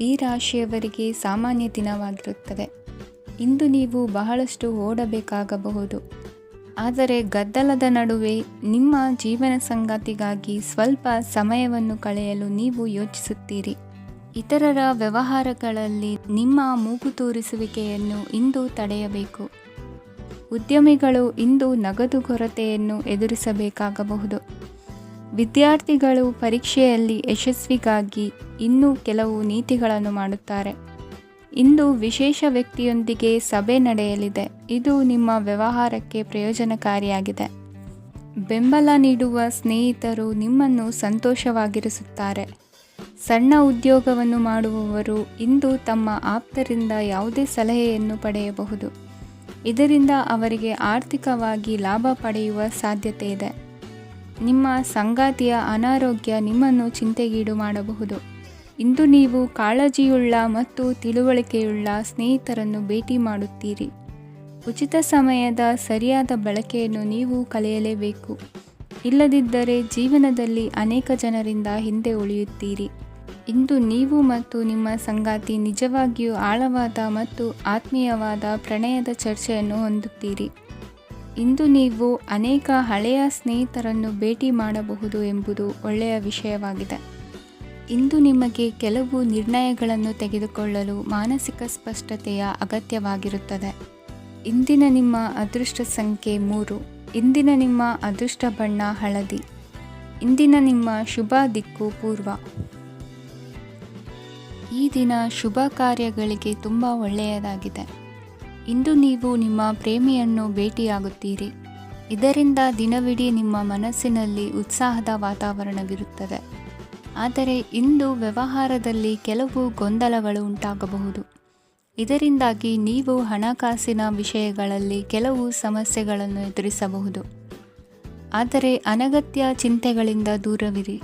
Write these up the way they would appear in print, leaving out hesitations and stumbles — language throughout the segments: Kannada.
ಈ ರಾಶಿಯವರಿಗೆ ಸಾಮಾನ್ಯ ದಿನವಾಗಿರುತ್ತದೆ. ಇಂದು ನೀವು ಬಹಳಷ್ಟು ಓಡಬೇಕಾಗಬಹುದು, ಆದರೆ ಗದ್ದಲದ ನಡುವೆ ನಿಮ್ಮ ಜೀವನ ಸಂಗಾತಿಗಾಗಿ ಸ್ವಲ್ಪ ಸಮಯವನ್ನು ಕಳೆಯಲು ನೀವು ಯೋಚಿಸುತ್ತೀರಿ. ಇತರರ ವ್ಯವಹಾರಗಳಲ್ಲಿ ನಿಮ್ಮ ಮೂಗು ತೂರಿಸುವಿಕೆಯನ್ನು ಇಂದು ತಡೆಯಬೇಕು. ಉದ್ಯಮಿಗಳು ಇಂದು ನಗದು ಕೊರತೆಯನ್ನು ಎದುರಿಸಬೇಕಾಗಬಹುದು. ವಿದ್ಯಾರ್ಥಿಗಳು ಪರೀಕ್ಷೆಯಲ್ಲಿ ಯಶಸ್ವಿಗಾಗಿ ಇನ್ನೂ ಕೆಲವು ನೀತಿಗಳನ್ನು ಮಾಡುತ್ತಾರೆ. ಇಂದು ವಿಶೇಷ ವ್ಯಕ್ತಿಯೊಂದಿಗೆ ಸಭೆ ನಡೆಯಲಿದೆ. ಇದು ನಿಮ್ಮ ವ್ಯವಹಾರಕ್ಕೆ ಪ್ರಯೋಜನಕಾರಿಯಾಗಿದೆ. ಬೆಂಬಲ ನೀಡುವ ಸ್ನೇಹಿತರು ನಿಮ್ಮನ್ನು ಸಂತೋಷವಾಗಿರಿಸುತ್ತಾರೆ. ಸಣ್ಣ ಉದ್ಯೋಗವನ್ನು ಮಾಡುವವರು ಇಂದು ತಮ್ಮ ಆಪ್ತರಿಂದ ಯಾವುದೇ ಸಲಹೆಯನ್ನು ಪಡೆಯಬಹುದು. ಇದರಿಂದ ಅವರಿಗೆ ಆರ್ಥಿಕವಾಗಿ ಲಾಭ ಪಡೆಯುವ ಸಾಧ್ಯತೆ ಇದೆ. ನಿಮ್ಮ ಸಂಗಾತಿಯ ಅನಾರೋಗ್ಯ ನಿಮ್ಮನ್ನು ಚಿಂತೆಗೀಡು ಮಾಡಬಹುದು. ಇಂದು ನೀವು ಕಾಳಜಿಯುಳ್ಳ ಮತ್ತು ತಿಳುವಳಿಕೆಯುಳ್ಳ ಸ್ನೇಹಿತರನ್ನು ಭೇಟಿ ಮಾಡುತ್ತೀರಿ. ಉಚಿತ ಸಮಯದ ಸರಿಯಾದ ಬಳಕೆಯನ್ನು ನೀವು ಕಲಿಯಲೇಬೇಕು. ಇಲ್ಲದಿದ್ದರೆ ಜೀವನದಲ್ಲಿ ಅನೇಕ ಜನರಿಂದ ಹಿಂದೆ ಉಳಿಯುತ್ತೀರಿ. ಇಂದು ನೀವು ಮತ್ತು ನಿಮ್ಮ ಸಂಗಾತಿ ನಿಜವಾಗಿಯೂ ಆಳವಾದ ಮತ್ತು ಆತ್ಮೀಯವಾದ ಪ್ರಣಯದ ಚರ್ಚೆಯನ್ನು ಹೊಂದುತ್ತೀರಿ. ಇಂದು ನೀವು ಅನೇಕ ಹಳೆಯ ಸ್ನೇಹಿತರನ್ನು ಭೇಟಿ ಮಾಡಬಹುದು ಎಂಬುದು ಒಳ್ಳೆಯ ವಿಷಯವಾಗಿದೆ. ಇಂದು ನಿಮಗೆ ಕೆಲವು ನಿರ್ಣಯಗಳನ್ನು ತೆಗೆದುಕೊಳ್ಳಲು ಮಾನಸಿಕ ಸ್ಪಷ್ಟತೆಯ ಅಗತ್ಯವಾಗಿರುತ್ತದೆ. ಇಂದಿನ ನಿಮ್ಮ ಅದೃಷ್ಟ ಸಂಖ್ಯೆ 3. ಇಂದಿನ ನಿಮ್ಮ ಅದೃಷ್ಟ ಬಣ್ಣ ಹಳದಿ. ಇಂದಿನ ನಿಮ್ಮ ಶುಭ ದಿಕ್ಕು ಪೂರ್ವ. ಈ ದಿನ ಶುಭ ಕಾರ್ಯಗಳಿಗೆ ತುಂಬ ಒಳ್ಳೆಯದಾಗಿದೆ. ಇಂದು ನೀವು ನಿಮ್ಮ ಪ್ರೇಮಿಯನ್ನು ಭೇಟಿಯಾಗುತ್ತೀರಿ. ಇದರಿಂದ ದಿನವಿಡೀ ನಿಮ್ಮ ಮನಸ್ಸಿನಲ್ಲಿ ಉತ್ಸಾಹದ ವಾತಾವರಣವಿರುತ್ತದೆ. ಆದರೆ ಇಂದು ವ್ಯವಹಾರದಲ್ಲಿ ಕೆಲವು ಗೊಂದಲಗಳು ಉಂಟಾಗಬಹುದು. ಇದರಿಂದಾಗಿ ನೀವು ಹಣಕಾಸಿನ ವಿಷಯಗಳಲ್ಲಿ ಕೆಲವು ಸಮಸ್ಯೆಗಳನ್ನು ಎದುರಿಸಬಹುದು. ಆದರೆ ಅನಗತ್ಯ ಚಿಂತೆಗಳಿಂದ ದೂರವಿರಿ.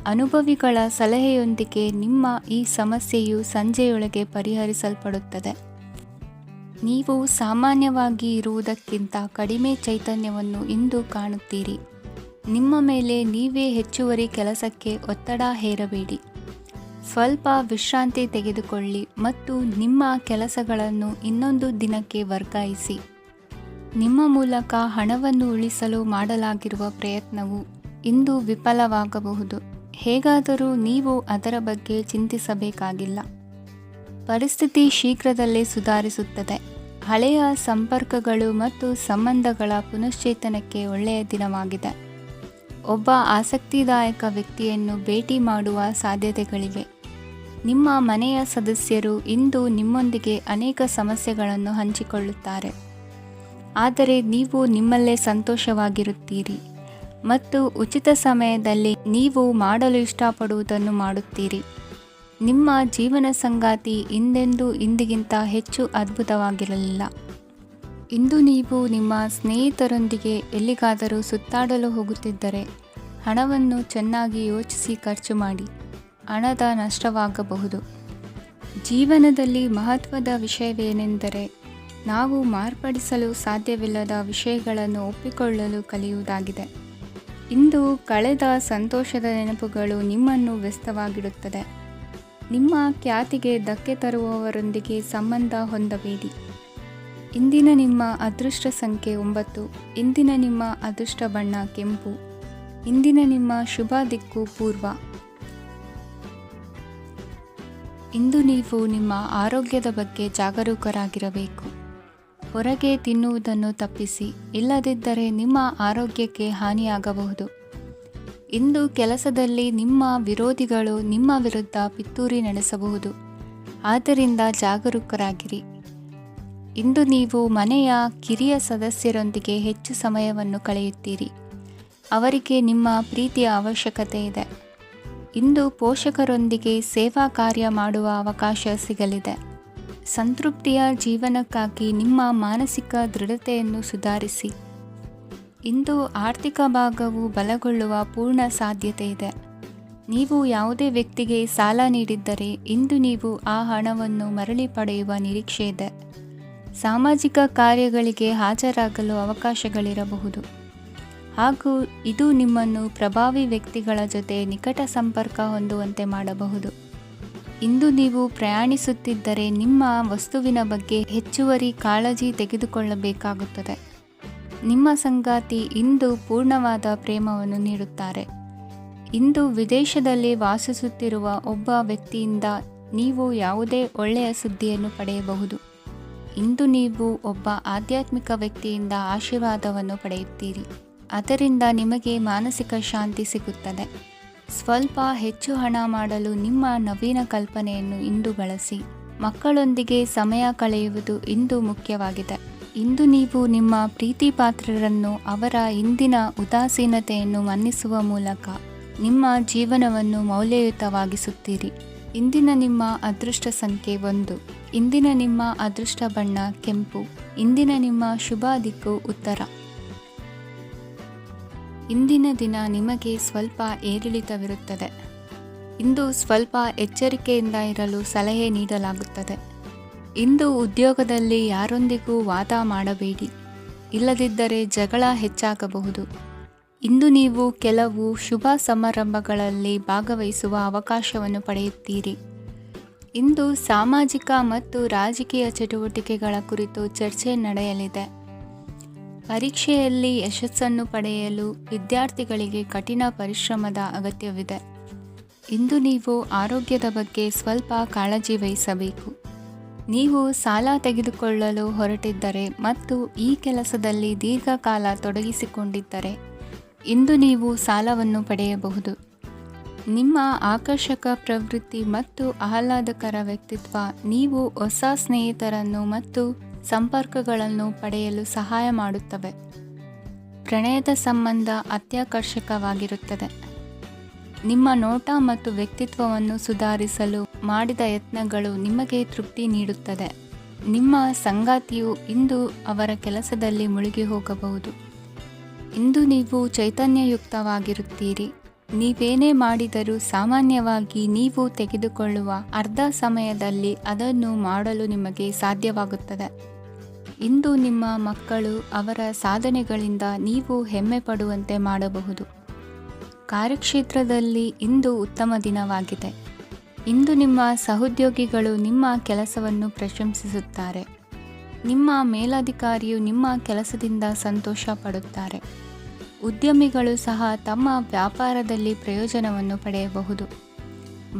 ಅನುಭವಿಗಳ ಸಲಹೆಯೊಂದಿಗೆ ನಿಮ್ಮ ಈ ಸಮಸ್ಯೆಯು ಸಂಜೆಯೊಳಗೆ ಪರಿಹರಿಸಲ್ಪಡುತ್ತದೆ. ನೀವು ಸಾಮಾನ್ಯವಾಗಿ ಇರುವುದಕ್ಕಿಂತ ಕಡಿಮೆ ಚೈತನ್ಯವನ್ನು ಇಂದು ಕಾಣುತ್ತೀರಿ. ನಿಮ್ಮ ಮೇಲೆ ನೀವೇ ಹೆಚ್ಚುವರಿ ಕೆಲಸಕ್ಕೆ ಒತ್ತಡ ಹೇರಬೇಡಿ. ಸ್ವಲ್ಪ ವಿಶ್ರಾಂತಿ ತೆಗೆದುಕೊಳ್ಳಿ ಮತ್ತು ನಿಮ್ಮ ಕೆಲಸಗಳನ್ನು ಇನ್ನೊಂದು ದಿನಕ್ಕೆ ವರ್ಗಾಯಿಸಿ. ನಿಮ್ಮ ಮೂಲಕ ಹಣವನ್ನು ಉಳಿಸಲು ಮಾಡಲಾಗಿರುವ ಪ್ರಯತ್ನವು ಇಂದು ವಿಫಲವಾಗಬಹುದು. ಹೇಗಾದರೂ ನೀವು ಅದರ ಬಗ್ಗೆ ಚಿಂತಿಸಬೇಕಾಗಿಲ್ಲ. ಪರಿಸ್ಥಿತಿ ಶೀಘ್ರದಲ್ಲೇ ಸುಧಾರಿಸುತ್ತದೆ. ಹಳೆಯ ಸಂಪರ್ಕಗಳು ಮತ್ತು ಸಂಬಂಧಗಳ ಪುನಶ್ಚೇತನಕ್ಕೆ ಒಳ್ಳೆಯ ದಿನವಾಗಿದೆ. ಒಬ್ಬ ಆಸಕ್ತಿದಾಯಕ ವ್ಯಕ್ತಿಯನ್ನು ಭೇಟಿ ಮಾಡುವ ಸಾಧ್ಯತೆಗಳಿವೆ. ನಿಮ್ಮ ಮನೆಯ ಸದಸ್ಯರು ಇಂದು ನಿಮ್ಮೊಂದಿಗೆ ಅನೇಕ ಸಮಸ್ಯೆಗಳನ್ನು ಹಂಚಿಕೊಳ್ಳುತ್ತಾರೆ. ಆದರೆ ನೀವು ನಿಮ್ಮಲ್ಲೇ ಸಂತೋಷವಾಗಿರುತ್ತೀರಿ ಮತ್ತು ಉಚಿತ ಸಮಯದಲ್ಲಿ ನೀವು ಮಾಡಲು ಇಷ್ಟಪಡುವುದನ್ನು ಮಾಡುತ್ತೀರಿ. ನಿಮ್ಮ ಜೀವನ ಸಂಗಾತಿ ಇಂದೆಂದೂ ಇಂದಿಗಿಂತ ಹೆಚ್ಚು ಅದ್ಭುತವಾಗಿರಲಿಲ್ಲ. ಇಂದು ನೀವು ನಿಮ್ಮ ಸ್ನೇಹಿತರೊಂದಿಗೆ ಎಲ್ಲಿಗಾದರೂ ಸುತ್ತಾಡಲು ಹೋಗುತ್ತಿದ್ದರೆ ಹಣವನ್ನು ಚೆನ್ನಾಗಿ ಯೋಚಿಸಿ ಖರ್ಚು ಮಾಡಿ. ಹಣದ ನಷ್ಟವಾಗಬಹುದು. ಜೀವನದಲ್ಲಿ ಮಹತ್ವದ ವಿಷಯವೇನೆಂದರೆ ನಾವು ಮಾರ್ಪಡಿಸಲು ಸಾಧ್ಯವಿಲ್ಲದ ವಿಷಯಗಳನ್ನು ಒಪ್ಪಿಕೊಳ್ಳಲು ಕಲಿಯುವುದಾಗಿದೆ. ಇಂದು ಕಳೆದ ಸಂತೋಷದ ನೆನಪುಗಳು ನಿಮ್ಮನ್ನು ವ್ಯಸ್ತವಾಗಿಡುತ್ತದೆ. ನಿಮ್ಮ ಖ್ಯಾತಿಗೆ ಧಕ್ಕೆ ತರುವವರೊಂದಿಗೆ ಸಂಬಂಧ ಹೊಂದಬೇಡಿ. ಇಂದಿನ ನಿಮ್ಮ ಅದೃಷ್ಟ ಸಂಖ್ಯೆ 9. ಇಂದಿನ ನಿಮ್ಮ ಅದೃಷ್ಟ ಬಣ್ಣ ಕೆಂಪು. ಇಂದಿನ ನಿಮ್ಮ ಶುಭ ದಿಕ್ಕು ಪೂರ್ವ. ಇಂದು ನೀವು ನಿಮ್ಮ ಆರೋಗ್ಯದ ಬಗ್ಗೆ ಜಾಗರೂಕರಾಗಿರಬೇಕು. ಹೊರಗೆ ತಿನ್ನುವುದನ್ನು ತಪ್ಪಿಸಿ, ಇಲ್ಲದಿದ್ದರೆ ನಿಮ್ಮ ಆರೋಗ್ಯಕ್ಕೆ ಹಾನಿಯಾಗಬಹುದು. ಇಂದು ಕೆಲಸದಲ್ಲಿ ನಿಮ್ಮ ವಿರೋಧಿಗಳು ನಿಮ್ಮ ವಿರುದ್ಧ ಪಿತೂರಿ ನಡೆಸಬಹುದು. ಆದ್ದರಿಂದ ಜಾಗರೂಕರಾಗಿರಿ. ಇಂದು ನೀವು ಮನೆಯ ಕಿರಿಯ ಸದಸ್ಯರೊಂದಿಗೆ ಹೆಚ್ಚು ಸಮಯವನ್ನು ಕಳೆಯುತ್ತೀರಿ. ಅವರಿಗೆ ನಿಮ್ಮ ಪ್ರೀತಿಯ ಅವಶ್ಯಕತೆ ಇದೆ. ಇಂದು ಪೋಷಕರೊಂದಿಗೆ ಸೇವಾ ಕಾರ್ಯ ಮಾಡುವ ಅವಕಾಶ ಸಿಗಲಿದೆ. ಸಂತೃಪ್ತಿಯ ಜೀವನಕ್ಕಾಗಿ ನಿಮ್ಮ ಮಾನಸಿಕ ದೃಢತೆಯನ್ನು ಸುಧಾರಿಸಿ. ಇಂದು ಆರ್ಥಿಕ ಭಾಗವು ಬಲಗೊಳ್ಳುವ ಪೂರ್ಣ ಸಾಧ್ಯತೆ ಇದೆ. ನೀವು ಯಾವುದೇ ವ್ಯಕ್ತಿಗೆ ಸಾಲ ನೀಡಿದ್ದರೆ ಇಂದು ನೀವು ಆ ಹಣವನ್ನು ಮರಳಿ ಪಡೆಯುವ ನಿರೀಕ್ಷೆ ಇದೆ. ಸಾಮಾಜಿಕ ಕಾರ್ಯಗಳಿಗೆ ಹಾಜರಾಗಲು ಅವಕಾಶಗಳಿರಬಹುದು. ಹಾಗೂ ಇದು ನಿಮ್ಮನ್ನು ಪ್ರಭಾವಿ ವ್ಯಕ್ತಿಗಳ ಜೊತೆ ನಿಕಟ ಸಂಪರ್ಕ ಹೊಂದುವಂತೆ ಮಾಡಬಹುದು. ಇಂದು ನೀವು ಪ್ರಯಾಣಿಸುತ್ತಿದ್ದರೆ ನಿಮ್ಮ ವಸ್ತುವಿನ ಬಗ್ಗೆ ಹೆಚ್ಚುವರಿ ಕಾಳಜಿ ತೆಗೆದುಕೊಳ್ಳಬೇಕಾಗುತ್ತದೆ. ನಿಮ್ಮ ಸಂಗಾತಿ ಇಂದು ಪೂರ್ಣವಾದ ಪ್ರೇಮವನ್ನು ನೀಡುತ್ತಾರೆ. ಇಂದು ವಿದೇಶದಲ್ಲಿ ವಾಸಿಸುತ್ತಿರುವ ಒಬ್ಬ ವ್ಯಕ್ತಿಯಿಂದ ನೀವು ಯಾವುದೇ ಒಳ್ಳೆಯ ಸುದ್ದಿಯನ್ನು ಪಡೆಯಬಹುದು. ಇಂದು ನೀವು ಒಬ್ಬ ಆಧ್ಯಾತ್ಮಿಕ ವ್ಯಕ್ತಿಯಿಂದ ಆಶೀರ್ವಾದವನ್ನು ಪಡೆಯುತ್ತೀರಿ. ಅದರಿಂದ ನಿಮಗೆ ಮಾನಸಿಕ ಶಾಂತಿ ಸಿಗುತ್ತದೆ. ಸ್ವಲ್ಪ ಹೆಚ್ಚು ಹಣ ಮಾಡಲು ನಿಮ್ಮ ನವೀನ ಕಲ್ಪನೆಯನ್ನು ಇಂದು ಬಳಸಿ. ಮಕ್ಕಳೊಂದಿಗೆ ಸಮಯ ಕಳೆಯುವುದು ಇಂದು ಮುಖ್ಯವಾಗಿದೆ. ಇಂದು ನೀವು ನಿಮ್ಮ ಪ್ರೀತಿ ಪಾತ್ರರನ್ನು ಅವರ ಇಂದಿನ ಉದಾಸೀನತೆಯನ್ನು ಮನ್ನಿಸುವ ಮೂಲಕ ನಿಮ್ಮ ಜೀವನವನ್ನು ಮೌಲ್ಯಯುತವಾಗಿಸುತ್ತೀರಿ. ಇಂದಿನ ನಿಮ್ಮ ಅದೃಷ್ಟ ಸಂಖ್ಯೆ 1. ಇಂದಿನ ನಿಮ್ಮ ಅದೃಷ್ಟ ಬಣ್ಣ ಕೆಂಪು. ಇಂದಿನ ನಿಮ್ಮ ಶುಭ ದಿಕ್ಕು ಉತ್ತರ. ಇಂದಿನ ದಿನ ನಿಮಗೆ ಸ್ವಲ್ಪ ಏರಿಳಿತವಿರುತ್ತದೆ. ಇಂದು ಸ್ವಲ್ಪ ಎಚ್ಚರಿಕೆಯಿಂದ ಇರಲು ಸಲಹೆ ನೀಡಲಾಗುತ್ತದೆ. ಇಂದು ಉದ್ಯೋಗದಲ್ಲಿ ಯಾರೊಂದಿಗೂ ವಾದ ಮಾಡಬೇಡಿ, ಇಲ್ಲದಿದ್ದರೆ ಜಗಳ ಹೆಚ್ಚಾಗಬಹುದು. ಇಂದು ನೀವು ಕೆಲವು ಶುಭ ಸಮಾರಂಭಗಳಲ್ಲಿ ಭಾಗವಹಿಸುವ ಅವಕಾಶವನ್ನು ಪಡೆಯುತ್ತೀರಿ. ಇಂದು ಸಾಮಾಜಿಕ ಮತ್ತು ರಾಜಕೀಯ ಚಟುವಟಿಕೆಗಳ ಕುರಿತು ಚರ್ಚೆ ನಡೆಯಲಿದೆ. ಪರೀಕ್ಷೆಯಲ್ಲಿ ಯಶಸ್ಸನ್ನು ಪಡೆಯಲು ವಿದ್ಯಾರ್ಥಿಗಳಿಗೆ ಕಠಿಣ ಪರಿಶ್ರಮದ ಅಗತ್ಯವಿದೆ. ಇಂದು ನೀವು ಆರೋಗ್ಯದ ಬಗ್ಗೆ ಸ್ವಲ್ಪ ಕಾಳಜಿ ವಹಿಸಬೇಕು. ನೀವು ಸಾಲ ತೆಗೆದುಕೊಳ್ಳಲು ಹೊರಟಿದ್ದರೆ ಮತ್ತು ಈ ಕೆಲಸದಲ್ಲಿ ದೀರ್ಘಕಾಲ ತೊಡಗಿಸಿಕೊಂಡಿದ್ದರೆ ಇಂದು ನೀವು ಸಾಲವನ್ನು ಪಡೆಯಬಹುದು. ನಿಮ್ಮ ಆಕರ್ಷಕ ಪ್ರವೃತ್ತಿ ಮತ್ತು ಆಹ್ಲಾದಕರ ವ್ಯಕ್ತಿತ್ವ ನೀವು ಹೊಸ ಸ್ನೇಹಿತರನ್ನು ಮತ್ತು ಸಂಪರ್ಕಗಳನ್ನು ಪಡೆಯಲು ಸಹಾಯ ಮಾಡುತ್ತವೆ. ಪ್ರಣಯದ ಸಂಬಂಧ ಅತ್ಯಾಕರ್ಷಕವಾಗಿರುತ್ತದೆ. ನಿಮ್ಮ ನೋಟ ಮತ್ತು ವ್ಯಕ್ತಿತ್ವವನ್ನು ಸುಧಾರಿಸಲು ಮಾಡಿದ ಯತ್ನಗಳು ನಿಮಗೆ ತೃಪ್ತಿ ನೀಡುತ್ತದೆ. ನಿಮ್ಮ ಸಂಗಾತಿಯು ಇಂದು ಅವರ ಕೆಲಸದಲ್ಲಿ ಮುಳುಗಿ ಹೋಗಬಹುದು. ಇಂದು ನೀವು ಚೈತನ್ಯಯುಕ್ತವಾಗಿರುತ್ತೀರಿ. ನೀವೇನೇ ಮಾಡಿದರೂ ಸಾಮಾನ್ಯವಾಗಿ ನೀವು ತೆಗೆದುಕೊಳ್ಳುವ ಅರ್ಧ ಸಮಯದಲ್ಲಿ ಅದನ್ನು ಮಾಡಲು ನಿಮಗೆ ಸಾಧ್ಯವಾಗುತ್ತದೆ. ಇಂದು ನಿಮ್ಮ ಮಕ್ಕಳು ಅವರ ಸಾಧನೆಗಳಿಂದ ನೀವು ಹೆಮ್ಮೆ ಪಡುವಂತೆ ಮಾಡಬಹುದು. ಕಾರ್ಯಕ್ಷೇತ್ರದಲ್ಲಿ ಇಂದು ಉತ್ತಮ ದಿನವಾಗಿದೆ. ಇಂದು ನಿಮ್ಮ ಸಹೋದ್ಯೋಗಿಗಳು ನಿಮ್ಮ ಕೆಲಸವನ್ನು ಪ್ರಶಂಸಿಸುತ್ತಾರೆ. ನಿಮ್ಮ ಮೇಲಧಿಕಾರಿಯು ನಿಮ್ಮ ಕೆಲಸದಿಂದ ಸಂತೋಷ ಪಡುತ್ತಾರೆ. ಉದ್ಯಮಿಗಳು ಸಹ ತಮ್ಮ ವ್ಯಾಪಾರದಲ್ಲಿ ಪ್ರಯೋಜನವನ್ನು ಪಡೆಯಬಹುದು.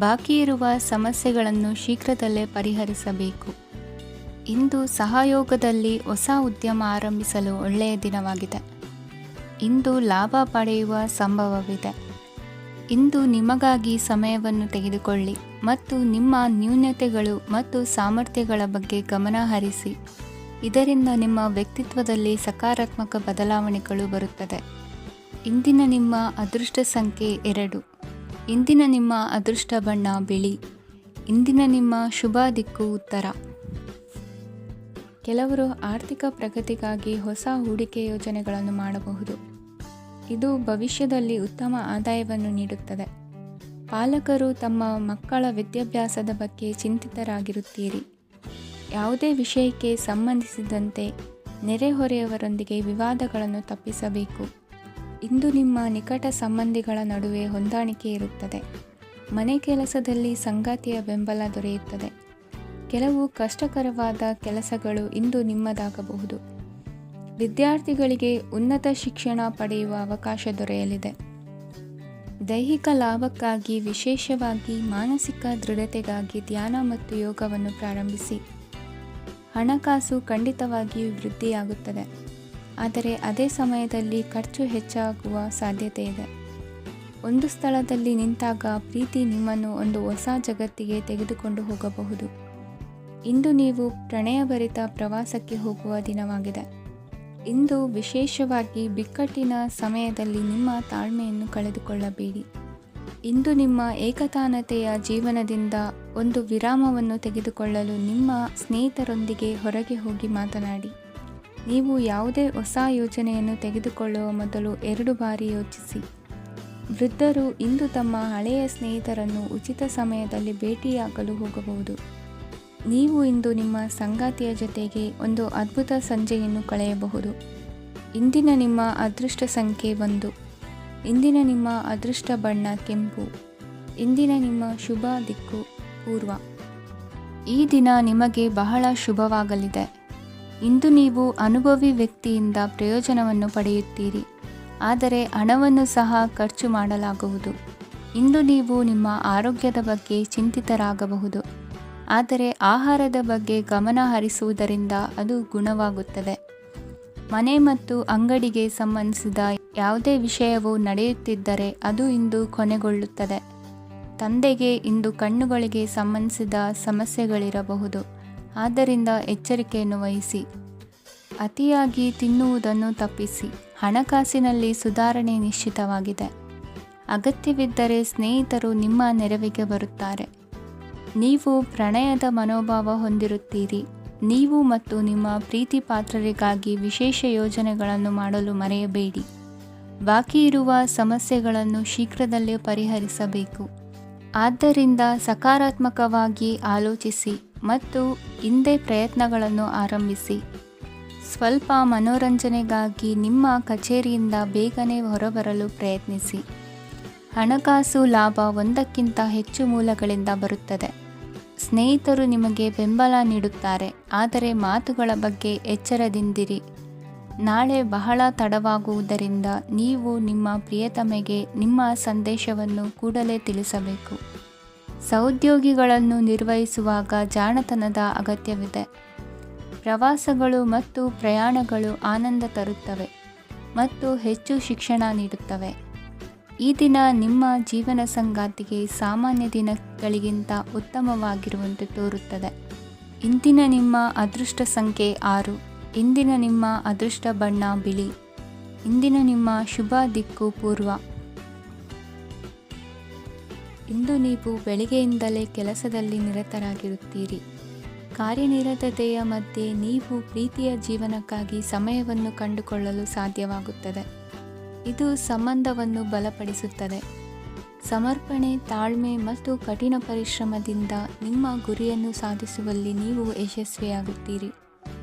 ಬಾಕಿ ಇರುವ ಸಮಸ್ಯೆಗಳನ್ನು ಶೀಘ್ರದಲ್ಲೇ ಪರಿಹರಿಸಬೇಕು. ಇಂದು ಸಹಯೋಗದಲ್ಲಿ ಹೊಸ ಉದ್ಯಮ ಆರಂಭಿಸಲು ಒಳ್ಳೆಯ ದಿನವಾಗಿದೆ. ಇಂದು ಲಾಭ ಪಡೆಯುವ ಸಂಭವವಿದೆ. ಇಂದು ನಿಮಗಾಗಿ ಸಮಯವನ್ನು ತೆಗೆದುಕೊಳ್ಳಿ ಮತ್ತು ನಿಮ್ಮ ನ್ಯೂನತೆಗಳು ಮತ್ತು ಸಾಮರ್ಥ್ಯಗಳ ಬಗ್ಗೆ ಗಮನ ಹರಿಸಿ. ಇದರಿಂದ ನಿಮ್ಮ ವ್ಯಕ್ತಿತ್ವದಲ್ಲಿ ಸಕಾರಾತ್ಮಕ ಬದಲಾವಣೆಗಳು ಬರುತ್ತದೆ. ಇಂದಿನ ನಿಮ್ಮ ಅದೃಷ್ಟ ಸಂಖ್ಯೆ 2. ಇಂದಿನ ನಿಮ್ಮ ಅದೃಷ್ಟ ಬಣ್ಣ ಬಿಳಿ. ಇಂದಿನ ನಿಮ್ಮ ಶುಭ ದಿಕ್ಕು ಉತ್ತರ. ಕೆಲವರು ಆರ್ಥಿಕ ಪ್ರಗತಿಗಾಗಿ ಹೊಸ ಹೂಡಿಕೆ ಯೋಜನೆಗಳನ್ನು ಮಾಡಬಹುದು. ಇದು ಭವಿಷ್ಯದಲ್ಲಿ ಉತ್ತಮ ಆದಾಯವನ್ನು ನೀಡುತ್ತದೆ. ಪಾಲಕರು ತಮ್ಮ ಮಕ್ಕಳ ವಿದ್ಯಾಭ್ಯಾಸದ ಬಗ್ಗೆ ಚಿಂತಿತರಾಗಿರುತ್ತೀರಿ. ಯಾವುದೇ ವಿಷಯಕ್ಕೆ ಸಂಬಂಧಿಸಿದಂತೆ ನೆರೆಹೊರೆಯವರೊಂದಿಗೆ ವಿವಾದಗಳನ್ನು ತಪ್ಪಿಸಬೇಕು. ಇಂದು ನಿಮ್ಮ ನಿಕಟ ಸಂಬಂಧಿಗಳ ನಡುವೆ ಹೊಂದಾಣಿಕೆ ಇರುತ್ತದೆ. ಮನೆ ಕೆಲಸದಲ್ಲಿ ಸಂಗಾತಿಯ ಬೆಂಬಲ ದೊರೆಯುತ್ತದೆ. ಕೆಲವು ಕಷ್ಟಕರವಾದ ಕೆಲಸಗಳು ಇಂದು ನಿಮ್ಮದಾಗಬಹುದು. ವಿದ್ಯಾರ್ಥಿಗಳಿಗೆ ಉನ್ನತ ಶಿಕ್ಷಣ ಪಡೆಯುವ ಅವಕಾಶ ದೊರೆಯಲಿದೆ. ದೈಹಿಕ ಲಾಭಕ್ಕಾಗಿ, ವಿಶೇಷವಾಗಿ ಮಾನಸಿಕ ದೃಢತೆಗಾಗಿ ಧ್ಯಾನ ಮತ್ತು ಯೋಗವನ್ನು ಪ್ರಾರಂಭಿಸಿ. ಹಣಕಾಸು ಖಂಡಿತವಾಗಿಯೂ ವೃದ್ಧಿಯಾಗುತ್ತದೆ, ಆದರೆ ಅದೇ ಸಮಯದಲ್ಲಿ ಖರ್ಚು ಹೆಚ್ಚಾಗುವ ಸಾಧ್ಯತೆ ಇದೆ. ಒಂದು ಸ್ಥಳದಲ್ಲಿ ನಿಂತಾಗ ಪ್ರೀತಿ ನಿಮ್ಮನ್ನು ಒಂದು ಹೊಸ ಜಗತ್ತಿಗೆ ತೆಗೆದುಕೊಂಡು ಹೋಗಬಹುದು. ಇಂದು ನೀವು ಪ್ರಣಯಭರಿತ ಪ್ರವಾಸಕ್ಕೆ ಹೋಗುವ ದಿನವಾಗಿದೆ. ಇಂದು ವಿಶೇಷವಾಗಿ ಬಿಕ್ಕಟ್ಟಿನ ಸಮಯದಲ್ಲಿ ನಿಮ್ಮ ತಾಳ್ಮೆಯನ್ನು ಕಳೆದುಕೊಳ್ಳಬೇಡಿ. ಇಂದು ನಿಮ್ಮ ಏಕತಾನತೆಯ ಜೀವನದಿಂದ ಒಂದು ವಿರಾಮವನ್ನು ತೆಗೆದುಕೊಳ್ಳಲು ನಿಮ್ಮ ಸ್ನೇಹಿತರೊಂದಿಗೆ ಹೊರಗೆ ಹೋಗಿ ಮಾತನಾಡಿ. ನೀವು ಯಾವುದೇ ಹೊಸ ಯೋಜನೆಯನ್ನು ತೆಗೆದುಕೊಳ್ಳುವ ಮೊದಲು 2 ಬಾರಿ ಯೋಚಿಸಿ. ವೃದ್ಧರು ಇಂದು ತಮ್ಮ ಹಳೆಯ ಸ್ನೇಹಿತರನ್ನು ಉಚಿತ ಸಮಯದಲ್ಲಿ ಭೇಟಿಯಾಗಲು ಹೋಗಬಹುದು. ನೀವು ಇಂದು ನಿಮ್ಮ ಸಂಗಾತಿಯ ಜೊತೆಗೆ ಒಂದು ಅದ್ಭುತ ಸಂಜೆಯನ್ನು ಕಳೆಯಬಹುದು. ಇಂದಿನ ನಿಮ್ಮ ಅದೃಷ್ಟ ಸಂಖ್ಯೆ 1. ಇಂದಿನ ನಿಮ್ಮ ಅದೃಷ್ಟ ಬಣ್ಣ ಕೆಂಪು. ಇಂದಿನ ನಿಮ್ಮ ಶುಭ ದಿಕ್ಕು ಪೂರ್ವ. ಈ ದಿನ ನಿಮಗೆ ಬಹಳ ಶುಭವಾಗಲಿದೆ. ಇಂದು ನೀವು ಅನುಭವಿ ವ್ಯಕ್ತಿಯಿಂದ ಪ್ರಯೋಜನವನ್ನು ಪಡೆಯುತ್ತೀರಿ, ಆದರೆ ಹಣವನ್ನು ಸಹ ಖರ್ಚು ಮಾಡಲಾಗುವುದು. ಇಂದು ನೀವು ನಿಮ್ಮ ಆರೋಗ್ಯದ ಬಗ್ಗೆ ಚಿಂತಿತರಾಗಬಹುದು, ಆದರೆ ಆಹಾರದ ಬಗ್ಗೆ ಗಮನ ಹರಿಸುವುದರಿಂದ ಅದು ಗುಣವಾಗುತ್ತದೆ. ಮನೆ ಮತ್ತು ಅಂಗಡಿಗೆ ಸಂಬಂಧಿಸಿದ ಯಾವುದೇ ವಿಷಯವು ನಡೆಯುತ್ತಿದ್ದರೆ ಅದು ಇಂದು ಕೊನೆಗೊಳ್ಳುತ್ತದೆ. ತಂದೆಗೆ ಇಂದು ಕಣ್ಣುಗಳಿಗೆ ಸಂಬಂಧಿಸಿದ ಸಮಸ್ಯೆಗಳಿರಬಹುದು, ಆದ್ದರಿಂದ ಎಚ್ಚರಿಕೆಯನ್ನು ವಹಿಸಿ. ಅತಿಯಾಗಿ ತಿನ್ನುವುದನ್ನು ತಪ್ಪಿಸಿ. ಹಣಕಾಸಿನಲ್ಲಿ ಸುಧಾರಣೆ ನಿಶ್ಚಿತವಾಗಿದೆ. ಅಗತ್ಯವಿದ್ದರೆ ಸ್ನೇಹಿತರು ನಿಮ್ಮ ನೆರವಿಗೆ ಬರುತ್ತಾರೆ. ನೀವು ಪ್ರಣಯದ ಮನೋಭಾವ ಹೊಂದಿರುತ್ತೀರಿ. ನೀವು ಮತ್ತು ನಿಮ್ಮ ಪ್ರೀತಿ ಪಾತ್ರರಿಗಾಗಿ ವಿಶೇಷ ಯೋಜನೆಗಳನ್ನು ಮಾಡಲು ಮರೆಯಬೇಡಿ. ಬಾಕಿ ಇರುವ ಸಮಸ್ಯೆಗಳನ್ನು ಶೀಘ್ರದಲ್ಲೇ ಪರಿಹರಿಸಬೇಕು. ಆದ್ದರಿಂದ ಸಕಾರಾತ್ಮಕವಾಗಿ ಆಲೋಚಿಸಿ ಮತ್ತು ಹಿಂದೆ ಪ್ರಯತ್ನಗಳನ್ನು ಆರಂಭಿಸಿ. ಸ್ವಲ್ಪ ಮನೋರಂಜನೆಗಾಗಿ ನಿಮ್ಮ ಕಚೇರಿಯಿಂದ ಬೇಗನೆ ಹೊರಬರಲು ಪ್ರಯತ್ನಿಸಿ. ಹಣಕಾಸು ಲಾಭ ಒಂದಕ್ಕಿಂತ ಹೆಚ್ಚು ಮೂಲಗಳಿಂದ ಬರುತ್ತದೆ. ಸ್ನೇಹಿತರು ನಿಮಗೆ ಬೆಂಬಲ ನೀಡುತ್ತಾರೆ, ಆದರೆ ಮಾತುಗಳ ಬಗ್ಗೆ ಎಚ್ಚರದಿಂದಿರಿ. ನಾಳೆ ಬಹಳ ತಡವಾಗುವುದರಿಂದ ನೀವು ನಿಮ್ಮ ಪ್ರಿಯತಮೆಗೆ ನಿಮ್ಮ ಸಂದೇಶವನ್ನು ಕೂಡಲೇ ತಿಳಿಸಬೇಕು. ಸಹೋದ್ಯೋಗಿಗಳನ್ನು ನಿರ್ವಹಿಸುವಾಗ ಜಾಣತನದ ಅಗತ್ಯವಿದೆ. ಪ್ರವಾಸಗಳು ಮತ್ತು ಪ್ರಯಾಣಗಳು ಆನಂದ ತರುತ್ತವೆ ಮತ್ತು ಹೆಚ್ಚು ಶಿಕ್ಷಣ ನೀಡುತ್ತವೆ. ಈ ದಿನ ನಿಮ್ಮ ಜೀವನ ಸಂಗಾತಿಗೆ ಸಾಮಾನ್ಯ ದಿನಗಳಿಗಿಂತ ಉತ್ತಮವಾಗಿರುವಂತೆ ತೋರುತ್ತದೆ. ಇಂದಿನ ನಿಮ್ಮ ಅದೃಷ್ಟ ಸಂಖ್ಯೆ 6. ಇಂದಿನ ನಿಮ್ಮ ಅದೃಷ್ಟ ಬಣ್ಣ ಬಿಳಿ. ಇಂದಿನ ನಿಮ್ಮ ಶುಭ ದಿಕ್ಕು ಪೂರ್ವ. ಇಂದು ನೀವು ಬೆಳಿಗ್ಗೆಯಿಂದಲೇ ಕೆಲಸದಲ್ಲಿ ನಿರತರಾಗಿರುತ್ತೀರಿ. ಕಾರ್ಯನಿರತತೆಯ ಮಧ್ಯೆ ನೀವು ಪ್ರೀತಿಯ ಜೀವನಕ್ಕಾಗಿ ಸಮಯವನ್ನು ಕಂಡುಕೊಳ್ಳಲು ಸಾಧ್ಯವಾಗುತ್ತದೆ. ಇದು ಸಂಬಂಧವನ್ನು ಬಲಪಡಿಸುತ್ತದೆ. ಸಮರ್ಪಣೆ, ತಾಳ್ಮೆ ಮತ್ತು ಕಠಿಣ ಪರಿಶ್ರಮದಿಂದ ನಿಮ್ಮ ಗುರಿಯನ್ನು ಸಾಧಿಸುವಲ್ಲಿ ನೀವು ಯಶಸ್ವಿಯಾಗುತ್ತೀರಿ.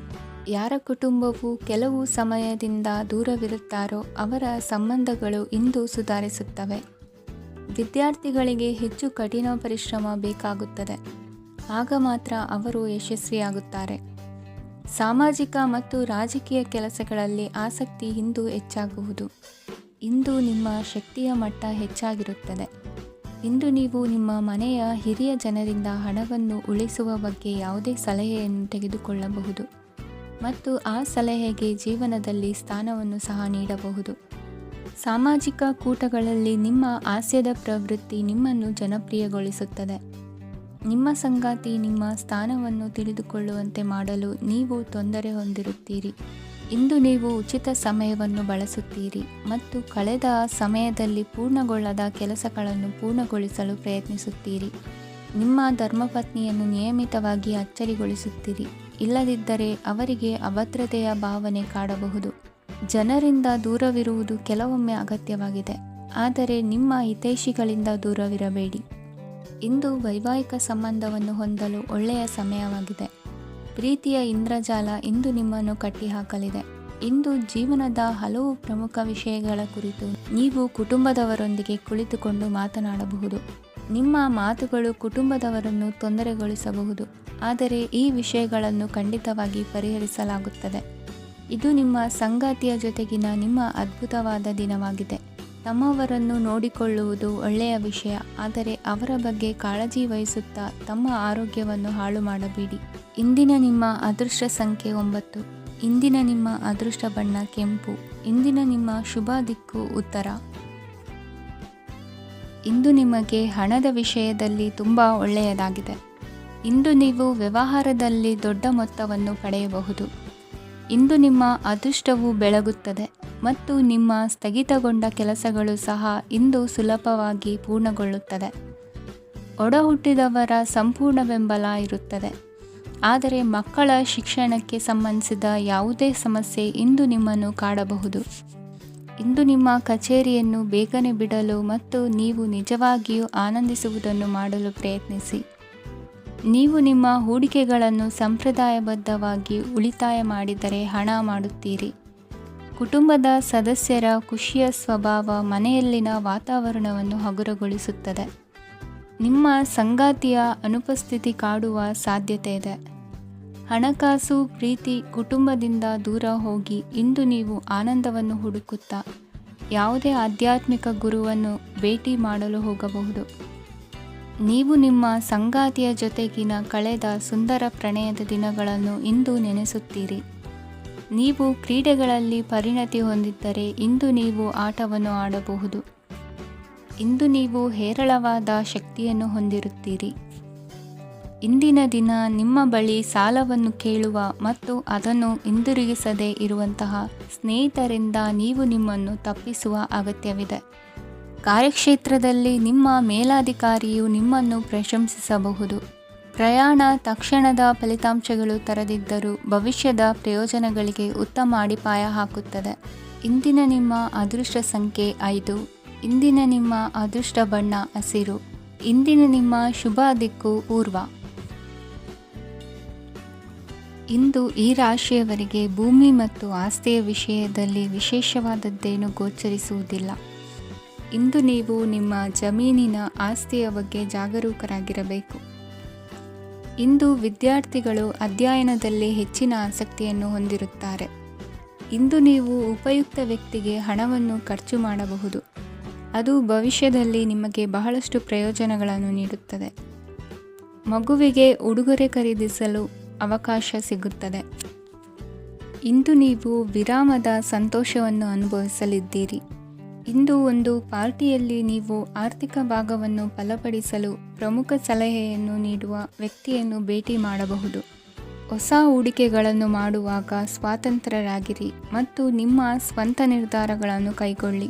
ಯಾರ ಕುಟುಂಬವು ಕೆಲವು ಸಮಯದಿಂದ ದೂರವಿರುತ್ತಾರೋ ಅವರ ಸಂಬಂಧಗಳು ಇಂದು ಸುಧಾರಿಸುತ್ತವೆ. ವಿದ್ಯಾರ್ಥಿಗಳಿಗೆ ಹೆಚ್ಚು ಕಠಿಣ ಪರಿಶ್ರಮ ಬೇಕಾಗುತ್ತದೆ, ಆಗ ಮಾತ್ರ ಅವರು ಯಶಸ್ವಿಯಾಗುತ್ತಾರೆ. ಸಾಮಾಜಿಕ ಮತ್ತು ರಾಜಕೀಯ ಕೆಲಸಗಳಲ್ಲಿ ಆಸಕ್ತಿ ಇಂದು ಹೆಚ್ಚಾಗುವುದು. ಇಂದು ನಿಮ್ಮ ಶಕ್ತಿಯ ಮಟ್ಟ ಹೆಚ್ಚಾಗಿರುತ್ತದೆ. ಇಂದು ನೀವು ನಿಮ್ಮ ಮನೆಯ ಹಿರಿಯ ಜನರಿಂದ ಹಣವನ್ನು ಉಳಿಸುವ ಬಗ್ಗೆ ಯಾವುದೇ ಸಲಹೆಯನ್ನು ತೆಗೆದುಕೊಳ್ಳಬಹುದು ಮತ್ತು ಆ ಸಲಹೆಗೆ ಜೀವನದಲ್ಲಿ ಸ್ಥಾನವನ್ನು ಸಹ ನೀಡಬಹುದು. ಸಾಮಾಜಿಕ ಕೂಟಗಳಲ್ಲಿ ನಿಮ್ಮ ಹಾಸ್ಯದ ಪ್ರವೃತ್ತಿ ನಿಮ್ಮನ್ನು ಜನಪ್ರಿಯಗೊಳಿಸುತ್ತದೆ. ನಿಮ್ಮ ಸಂಗಾತಿ ನಿಮ್ಮ ಸ್ಥಾನವನ್ನು ತಿಳಿದುಕೊಳ್ಳುವಂತೆ ಮಾಡಲು ನೀವು ತೊಂದರೆ ಹೊಂದಿರುತ್ತೀರಿ. ಇಂದು ನೀವು ಉಚಿತ ಸಮಯವನ್ನು ಬಳಸುತ್ತೀರಿ ಮತ್ತು ಕಳೆದ ಸಮಯದಲ್ಲಿ ಪೂರ್ಣಗೊಳ್ಳದ ಕೆಲಸಗಳನ್ನು ಪೂರ್ಣಗೊಳಿಸಲು ಪ್ರಯತ್ನಿಸುತ್ತೀರಿ. ನಿಮ್ಮ ಧರ್ಮಪತ್ನಿಯನ್ನು ನಿಯಮಿತವಾಗಿ ಅಚ್ಚರಿಗೊಳಿಸುತ್ತೀರಿ, ಇಲ್ಲದಿದ್ದರೆ ಅವರಿಗೆ ಅಭದ್ರತೆಯ ಭಾವನೆ ಕಾಡಬಹುದು. ಜನರಿಂದ ದೂರವಿರುವುದು ಕೆಲವೊಮ್ಮೆ ಅಗತ್ಯವಾಗಿದೆ, ಆದರೆ ನಿಮ್ಮ ಹಿತೈಷಿಗಳಿಂದ ದೂರವಿರಬೇಡಿ. ಇಂದು ವೈವಾಹಿಕ ಸಂಬಂಧವನ್ನು ಹೊಂದಲು ಒಳ್ಳೆಯ ಸಮಯವಾಗಿದೆ. ಪ್ರೀತಿಯ ಇಂದ್ರಜಾಲ ಇಂದು ನಿಮ್ಮನ್ನು ಕಟ್ಟಿಹಾಕಲಿದೆ. ಇಂದು ಜೀವನದ ಹಲವು ಪ್ರಮುಖ ವಿಷಯಗಳ ಕುರಿತು ನೀವು ಕುಟುಂಬದವರೊಂದಿಗೆ ಕುಳಿತುಕೊಂಡು ಮಾತನಾಡಬಹುದು. ನಿಮ್ಮ ಮಾತುಗಳು ಕುಟುಂಬದವರನ್ನು ತೊಂದರೆಗೊಳಿಸಬಹುದು, ಆದರೆ ಈ ವಿಷಯಗಳನ್ನು ಖಂಡಿತವಾಗಿ ಪರಿಹರಿಸಲಾಗುತ್ತದೆ. ಇದು ನಿಮ್ಮ ಸಂಗಾತಿಯ ಜೊತೆಗಿನ ನಿಮ್ಮ ಅದ್ಭುತವಾದ ದಿನವಾಗಿದೆ. ತಮ್ಮವರನ್ನು ನೋಡಿಕೊಳ್ಳುವುದು ಒಳ್ಳೆಯ ವಿಷಯ, ಆದರೆ ಅವರ ಬಗ್ಗೆ ಕಾಳಜಿ ವಹಿಸುತ್ತಾ ತಮ್ಮ ಆರೋಗ್ಯವನ್ನು ಹಾಳು ಮಾಡಬೇಡಿ. ಇಂದಿನ ನಿಮ್ಮ ಅದೃಷ್ಟ ಸಂಖ್ಯೆ 9. ಇಂದಿನ ನಿಮ್ಮ ಅದೃಷ್ಟ ಬಣ್ಣ ಕೆಂಪು. ಇಂದಿನ ನಿಮ್ಮ ಶುಭ ದಿಕ್ಕು ಉತ್ತರ. ಇಂದು ನಿಮಗೆ ಹಣದ ವಿಷಯದಲ್ಲಿ ತುಂಬ ಒಳ್ಳೆಯದಾಗಿದೆ. ಇಂದು ನೀವು ವ್ಯವಹಾರದಲ್ಲಿ ದೊಡ್ಡ ಮೊತ್ತವನ್ನು ಪಡೆಯಬಹುದು. ಇಂದು ನಿಮ್ಮ ಅದೃಷ್ಟವು ಬೆಳಗುತ್ತದೆ ಮತ್ತು ನಿಮ್ಮ ಸ್ಥಗಿತಗೊಂಡ ಕೆಲಸಗಳು ಸಹ ಇಂದು ಸುಲಭವಾಗಿ ಪೂರ್ಣಗೊಳ್ಳುತ್ತದೆ. ಒಡಹುಟ್ಟಿದವರ ಸಂಪೂರ್ಣ ಬೆಂಬಲ ಇರುತ್ತದೆ, ಆದರೆ ಮಕ್ಕಳ ಶಿಕ್ಷಣಕ್ಕೆ ಸಂಬಂಧಿಸಿದ ಯಾವುದೇ ಸಮಸ್ಯೆ ಇಂದು ನಿಮ್ಮನ್ನು ಕಾಡಬಹುದು. ಇಂದು ನಿಮ್ಮ ಕಚೇರಿಯನ್ನು ಬೇಗನೆ ಬಿಡಲು ಮತ್ತು ನೀವು ನಿಜವಾಗಿಯೂ ಆನಂದಿಸುವುದನ್ನು ಮಾಡಲು ಪ್ರಯತ್ನಿಸಿ. ನೀವು ನಿಮ್ಮ ಹೂಡಿಕೆಗಳನ್ನು ಸಂಪ್ರದಾಯಬದ್ಧವಾಗಿ ಉಳಿತಾಯ ಮಾಡಿದರೆ ಹಣ ಮಾಡುತ್ತೀರಿ. ಕುಟುಂಬದ ಸದಸ್ಯರ ಖುಷಿಯ ಸ್ವಭಾವ ಮನೆಯಲ್ಲಿನ ವಾತಾವರಣವನ್ನು ಹಗುರಗೊಳಿಸುತ್ತದೆ. ನಿಮ್ಮ ಸಂಗಾತಿಯ ಅನುಪಸ್ಥಿತಿ ಕಾಡುವ ಸಾಧ್ಯತೆ ಇದೆ. ಹಣಕಾಸು, ಪ್ರೀತಿ, ಕುಟುಂಬದಿಂದ ದೂರ ಹೋಗಿ ಇಂದು ನೀವು ಆನಂದವನ್ನು ಹುಡುಕುತ್ತಾ ಯಾವುದೇ ಆಧ್ಯಾತ್ಮಿಕ ಗುರುವನ್ನು ಭೇಟಿ ಮಾಡಲು ಹೋಗಬಹುದು. ನೀವು ನಿಮ್ಮ ಸಂಗಾತಿಯ ಜೊತೆಗಿನ ಕಳೆದ ಸುಂದರ ಪ್ರಣಯದ ದಿನಗಳನ್ನು ಇಂದು ನೆನೆಸುತ್ತೀರಿ. ನೀವು ಕ್ರೀಡೆಗಳಲ್ಲಿ ಪರಿಣತಿ ಹೊಂದಿದ್ದರೆ ಇಂದು ನೀವು ಆಟವನ್ನು ಆಡಬಹುದು. ಇಂದು ನೀವು ಹೇರಳವಾದ ಶಕ್ತಿಯನ್ನು ಹೊಂದಿರುತ್ತೀರಿ. ಇಂದಿನ ದಿನ ನಿಮ್ಮ ಬಳಿ ಸಾಲವನ್ನು ಕೇಳುವ ಮತ್ತು ಅದನ್ನು ಹಿಂದಿರುಗಿಸದೇ ಇರುವಂತಹ ಸ್ನೇಹಿತರಿಂದ ನೀವು ನಿಮ್ಮನ್ನು ತಪ್ಪಿಸುವ ಅಗತ್ಯವಿದೆ. ಕಾರ್ಯಕ್ಷೇತ್ರದಲ್ಲಿ ನಿಮ್ಮ ಮೇಲಾಧಿಕಾರಿಯು ನಿಮ್ಮನ್ನು ಪ್ರಶಂಸಿಸಬಹುದು. ಪ್ರಯಾಣ ತಕ್ಷಣದ ಫಲಿತಾಂಶಗಳು ತರದಿದ್ದರೂ ಭವಿಷ್ಯದ ಪ್ರಯೋಜನಗಳಿಗೆ ಉತ್ತಮ ಅಡಿಪಾಯ ಹಾಕುತ್ತದೆ. ಇಂದಿನ ನಿಮ್ಮ ಅದೃಷ್ಟ ಸಂಖ್ಯೆ 5. ಇಂದಿನ ನಿಮ್ಮ ಅದೃಷ್ಟ ಬಣ್ಣ ಹಸಿರು. ಇಂದಿನ ನಿಮ್ಮ ಶುಭ ದಿಕ್ಕು ಪೂರ್ವ. ಇಂದು ಈ ರಾಶಿಯವರಿಗೆ ಭೂಮಿ ಮತ್ತು ಆಸ್ತಿಯ ವಿಷಯದಲ್ಲಿ ವಿಶೇಷವಾದದ್ದೇನು ಗೋಚರಿಸುವುದಿಲ್ಲ. ಇಂದು ನೀವು ನಿಮ್ಮ ಜಮೀನಿನ ಆಸ್ತಿಯ ಬಗ್ಗೆ ಜಾಗರೂಕರಾಗಿರಬೇಕು. ಇಂದು ವಿದ್ಯಾರ್ಥಿಗಳು ಅಧ್ಯಯನದಲ್ಲಿ ಹೆಚ್ಚಿನ ಆಸಕ್ತಿಯನ್ನು ಹೊಂದಿರುತ್ತಾರೆ. ಇಂದು ನೀವು ಉಪಯುಕ್ತ ವ್ಯಕ್ತಿಗೆ ಹಣವನ್ನು ಖರ್ಚು ಮಾಡಬಹುದು. ಅದು ಭವಿಷ್ಯದಲ್ಲಿ ನಿಮಗೆ ಬಹಳಷ್ಟು ಪ್ರಯೋಜನಗಳನ್ನು ನೀಡುತ್ತದೆ. ಮಗುವಿಗೆ ಉಡುಗೊರೆ ಖರೀದಿಸಲು ಅವಕಾಶ ಸಿಗುತ್ತದೆ. ಇಂದು ನೀವು ವಿರಾಮದ ಸಂತೋಷವನ್ನು ಅನುಭವಿಸಲಿದ್ದೀರಿ. ಇಂದು ಒಂದು ಪಾರ್ಟಿಯಲ್ಲಿ ನೀವು ಆರ್ಥಿಕ ಭಾಗವನ್ನು ಬಲಪಡಿಸಲು ಪ್ರಮುಖ ಸಲಹೆಯನ್ನು ನೀಡುವ ವ್ಯಕ್ತಿಯನ್ನು ಭೇಟಿ ಮಾಡಬಹುದು. ಹೊಸ ಹೂಡಿಕೆಗಳನ್ನು ಮಾಡುವಾಗ ಸ್ವಾತಂತ್ರ್ಯರಾಗಿರಿ ಮತ್ತು ನಿಮ್ಮ ಸ್ವಂತ ನಿರ್ಧಾರಗಳನ್ನು ಕೈಗೊಳ್ಳಿ.